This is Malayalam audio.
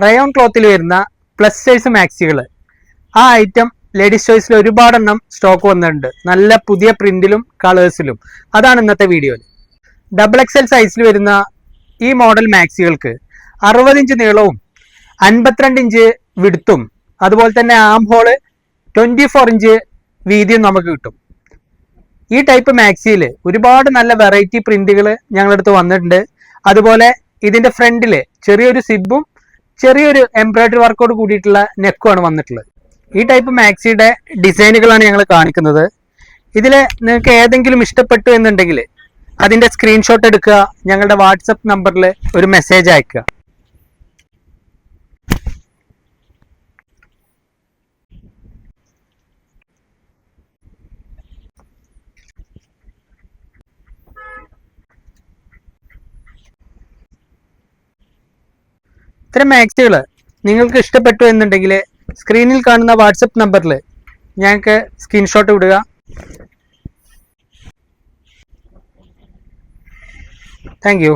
റയോൺ ക്ലോത്തിൽ വരുന്ന പ്ലസ് സൈസ് മാക്സികൾ. ആ ഐറ്റം ലേഡീസ് ചോയ്സിൽ ഒരുപാടെണ്ണം സ്റ്റോക്ക് വന്നിട്ടുണ്ട്, നല്ല പുതിയ പ്രിന്റിലും കളേഴ്സിലും. അതാണ് ഇന്നത്തെ വീഡിയോയിൽ. XXL സൈസിൽ വരുന്ന ഈ മോഡൽ മാക്സികൾക്ക് 60 ഇഞ്ച് നീളവും 52 ഇഞ്ച് വിടുത്തും അതുപോലെ തന്നെ ആം ഹോള് 24 ഇഞ്ച് വീതിയും നമുക്ക് കിട്ടും. ഈ ടൈപ്പ് മാക്സിയിൽ ഒരുപാട് നല്ല വെറൈറ്റി പ്രിന്റുകൾ ഞങ്ങളുടെ അടുത്ത് വന്നിട്ടുണ്ട്. അതുപോലെ ഇതിന്റെ ഫ്രണ്ടിൽ ചെറിയൊരു സിബും ചെറിയൊരു എംബ്രോയിഡറി വർക്കോട് കൂടിയിട്ടുള്ള നെക്കുമാണ് വന്നിട്ടുള്ളത്. ഈ ടൈപ്പ് മാക്സിയുടെ ഡിസൈനുകളാണ് ഞങ്ങൾ കാണിക്കുന്നത്. ഇതിൽ നിങ്ങൾക്ക് ഏതെങ്കിലും ഇഷ്ടപ്പെട്ടു എന്നുണ്ടെങ്കിൽ അതിന്റെ സ്ക്രീൻഷോട്ട് എടുക്കുക, ഞങ്ങളുടെ വാട്സപ്പ് നമ്പറിൽ ഒരു മെസ്സേജ് അയക്കുക. ഇത്തരം മാക്സികൾ നിങ്ങൾക്ക് ഇഷ്ടപ്പെട്ടു എന്നുണ്ടെങ്കിൽ സ്ക്രീനിൽ കാണുന്ന വാട്സപ്പ് നമ്പറിൽ ഞങ്ങൾക്ക് സ്ക്രീൻഷോട്ട് വിടുക. Thank you.